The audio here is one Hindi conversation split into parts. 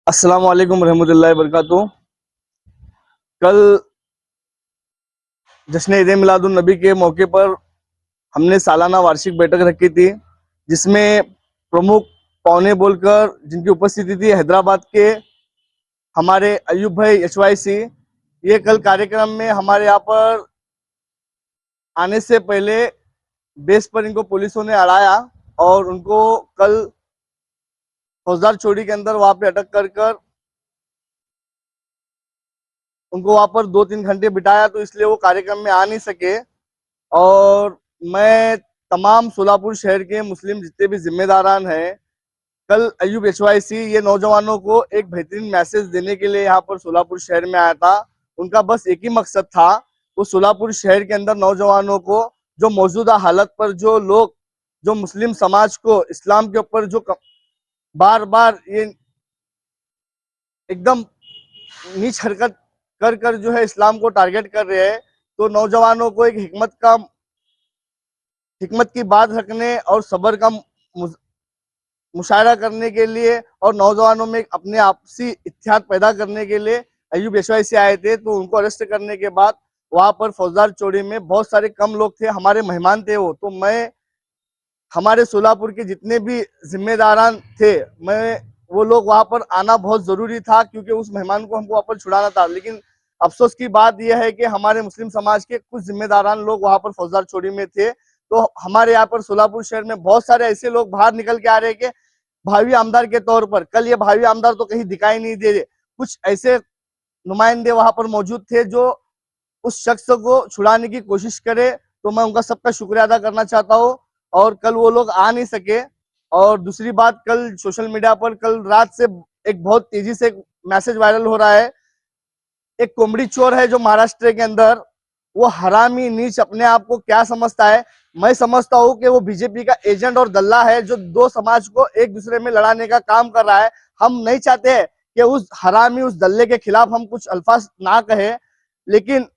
अस्सलाम वालेकुम रहमतुल्लाहि वबरकातुहू। कल जश्न ईद मिलादुन नबी के मौके पर हमने सालाना वार्षिक बैठक रखी थी, जिसमें प्रमुख पौने बोलकर जिनकी उपस्थिति थी हैदराबाद के हमारे अयूब भाई एचवाईसी। ये कल कार्यक्रम में हमारे यहाँ पर आने से पहले बेस पर इनको पुलिसों ने अड़ाया और उनको कल फौजदार चोरी के अंदर वहां पे अटक कर कर उनको वहां पर 2-3 घंटे बिताया, तो इसलिए वो कार्यक्रम में आ नहीं सके। और मैं तमाम सोलापुर शहर के मुस्लिम जितने भी जिम्मेदारान हैं, कल अयूब एचवाईसी ये नौजवानों को एक बेहतरीन मैसेज देने के लिए यहाँ पर सोलापुर शहर में आया था। उनका बस एक ही मकसद था, वो सोलापुर शहर के अंदर नौजवानों को जो मौजूदा हालत पर जो लोग जो मुस्लिम समाज को इस्लाम के ऊपर जो बार बार ये एकदम नीच हरकत कर कर जो है इस्लाम को टारगेट कर रहे हैं, तो नौजवानों को एक हिकमत की बात रखने और सब्र का मुशायरा करने के लिए और नौजवानों में अपने आपसी इत्तेहाद पैदा करने के लिए अयूब एशवाई से आए थे। तो उनको अरेस्ट करने के बाद वहां पर फौजदार चौड़ी में बहुत सारे कम लोग थे, हमारे मेहमान थे वो। तो मैं हमारे सोलापुर के जितने भी जिम्मेदारान थे, मैं वो लोग वहां पर आना बहुत जरूरी था, क्योंकि उस मेहमान को हमको वहां पर छुड़ाना था। लेकिन अफसोस की बात यह है कि हमारे मुस्लिम समाज के कुछ जिम्मेदारान लोग वहां पर फौजदार चोरी में थे। तो हमारे यहाँ पर सोलापुर शहर में बहुत सारे ऐसे लोग बाहर निकल के आ रहे कि भावी आमदार के तौर पर, कल ये भावी आमदार तो कहीं दिखाई नहीं दे रहे। कुछ ऐसे नुमाइंदे वहां पर मौजूद थे जो उस शख्स को छुड़ाने की कोशिश करे, तो मैं उनका सबका शुक्रिया अदा करना चाहता हूँ। और कल वो लोग आ नहीं सके। और दूसरी बात, कल सोशल मीडिया पर कल रात से एक बहुत तेजी से एक मैसेज वायरल हो रहा है। एक कोमड़ी चोर है जो महाराष्ट्र के अंदर, वो हरामी नीच अपने आप को क्या समझता है। मैं समझता हूँ कि वो बीजेपी का एजेंट और दल्ला है, जो दो समाज को एक दूसरे में लड़ाने का काम कर रहा है। हम नहीं चाहते कि उस हरामी उस दल्ले के खिलाफ हम कुछ अल्फाज ना कहे, लेकिन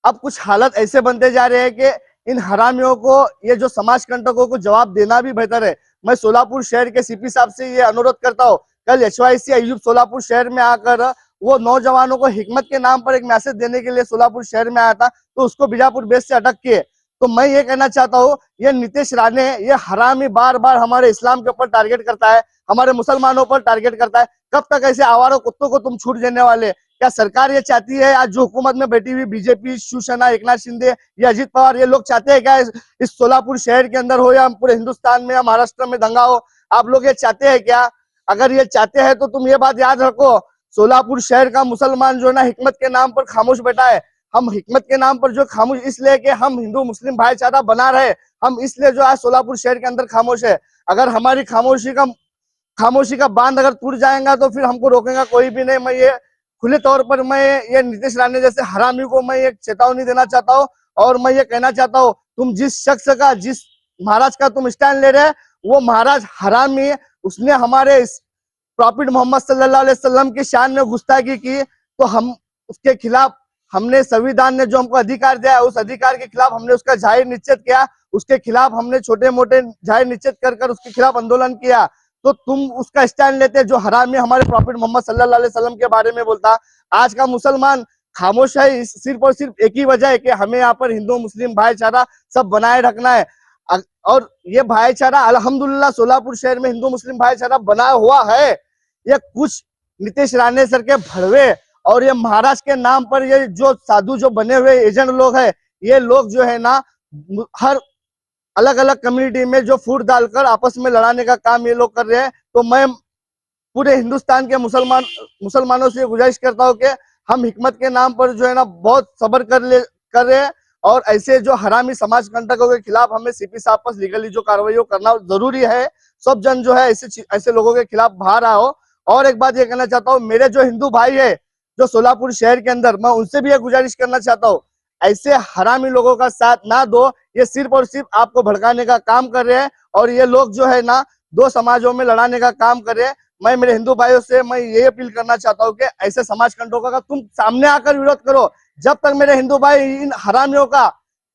अब कुछ हालत ऐसे बनते जा रहे हैं कि इन हरामियों को, ये जो समाज कंटकों को जवाब देना भी बेहतर है। मैं सोलापुर शहर के सीपी साहब से ये अनुरोध करता हूँ, कल एचवाईसी अयूब सोलापुर शहर में आकर वो नौजवानों को हिकमत के नाम पर एक मैसेज देने के लिए सोलापुर शहर में आया था, तो उसको बीजापुर बेस से अटक किए। तो मैं ये कहना चाहता हूँ, ये नीतीश राणे, ये हरामी बार बार हमारे इस्लाम के ऊपर टारगेट करता है, हमारे मुसलमानों पर टारगेट करता है। कब तक ऐसे आवारा कुत्तों को तुम छूट देने वाले? क्या सरकार ये चाहती है, आज जो हुकूमत में बैठी हुई बीजेपी, शिवसेना, एकनाथ शिंदे या अजीत पवार, ये लोग चाहते हैं क्या इस सोलापुर शहर के अंदर हो या पूरे हिंदुस्तान में या महाराष्ट्र में दंगा हो? आप लोग ये चाहते हैं क्या? अगर ये चाहते हैं तो तुम ये बात याद रखो, सोलापुर शहर का मुसलमान जो है ना, हिकमत के नाम पर खामोश बैठा है। हम हिकमत के नाम पर जो खामोश इसलिए कि हम हिंदू मुस्लिम भाईचारा बना रहे, हम इसलिए जो आज सोलापुर शहर के अंदर खामोश है। अगर हमारी खामोशी का बांध अगर टूट जाएगा तो फिर हमको रोकेगा कोई भी नहीं। मैं ये खुले तौर पर मैं ये नीतीश राणे जैसे हरामी को मैं एक चेतावनी देना चाहता हूँ। और मैं ये कहना चाहता हूँ, तुम जिस शख्स का, जिस महाराज का तुम स्टैंड ले रहे, वो महाराज हरामी है। उसने हमारे प्रॉफिट मोहम्मद सल्लल्लाहु अलैहि वसल्लम की शान में गुस्ताखी की, तो हम उसके खिलाफ, हमने संविधान ने जो हमको अधिकार दिया है, उस अधिकार के खिलाफ हमने उसका जाहिर निश्चित किया। उसके खिलाफ हमने छोटे मोटे जाहिर निश्चित कर कर उसके खिलाफ आंदोलन किया। तो तुम उसका स्टैंड लेते जो हरामी हमारे प्रॉफिट मोहम्मद सल्लल्लाहु अलैहि वसल्लम के बारे में बोलता। आज का मुसलमान खामोश है सिर्फ और सिर्फ एक ही वजह है कि हमें यहाँ पर हिंदू मुस्लिम भाईचारा सब बनाए रखना है। और ये भाईचारा अल्हम्दुलिल्लाह सोलापुर शहर में हिंदू मुस्लिम भाईचारा बना हुआ है। ये कुछ नीतीश राणे सर के भड़वे और ये महाराष्ट्र के नाम पर ये जो साधु जो बने हुए एजेंट लोग हैं, ये लोग जो है ना, हर अलग अलग कम्युनिटी में जो फूट डालकर आपस में लड़ाने का काम ये लोग कर रहे हैं। तो मैं पूरे हिंदुस्तान के मुसलमानों से गुजारिश करता हूँ कि हम हिकमत के नाम पर जो है ना बहुत सब्र कर रहे हैं। और ऐसे जो हरामी समाज कंटकों के खिलाफ हमें सीपी साहब पर लीगली जो कार्रवाई करना जरूरी है। सब जन जो है ऐसे लोगों के खिलाफ बाहर आओ। और एक बात ये कहना चाहता हूँ, मेरे जो हिंदू भाई है जो सोलापुर शहर के अंदर, मैं उनसे भी ये गुजारिश करना चाहता हूँ, ऐसे हरामी लोगों का साथ ना दो। ये सिर्फ और सिर्फ आपको भड़काने का काम कर रहे हैं और ये लोग जो है ना दो समाजों में लड़ाने का काम कर रहे हैं। मैं मेरे हिंदू भाइयों से मैं ये अपील करना चाहता हूँ कि ऐसे समाज कंटकों का तुम सामने आकर विरोध करो। जब तक मेरे हिंदू भाई इन हरामियों का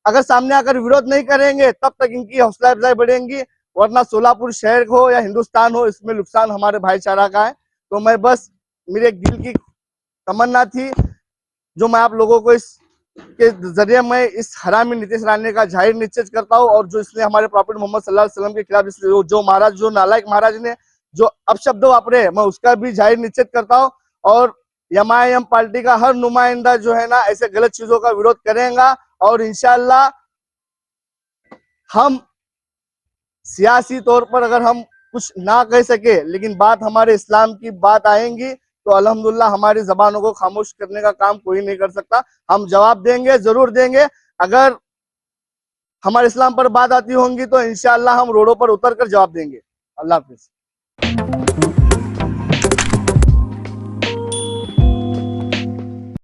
अगर सामने आकर विरोध नहीं करेंगे, तब तक इनकी हौसला अफजाई बढ़ेंगी। वरना सोलापुर शहर हो या हिंदुस्तान हो, इसमें नुकसान हमारे भाईचारा का है। तो मैं बस, मेरे एक दिल की तमन्ना थी जो मैं आप लोगों को इस के जरिए मैं इस हरामी नीतीश राणे का जाहिर निश्चित करता हूँ, और जो इसने हमारे प्रॉफिट मोहम्मद सल्लल्लाहु अलैहि वसल्लम के खिलाफ जो महाराज, जो नालायक महाराज ने जो अपशब्द वापरे, मैं उसका भी जाहिर निश्चित करता हूँ। और एमआईएम पार्टी का हर नुमाइंदा जो है ना ऐसे गलत चीजों का विरोध करेगा, और इंशाल्लाह हम सियासी तौर पर अगर हम कुछ ना कह सके, लेकिन बात हमारे इस्लाम की बात आएंगी तो अल्हम्दुलिल्लाह हमारी जबानों को खामोश करने का काम कोई नहीं कर सकता। हम जवाब देंगे, जरूर देंगे। अगर हमारे इस्लाम पर बात आती होंगी तो इंशाअल्लाह हम रोडों पर उतर कर जवाब देंगे। अल्लाह हाफिज।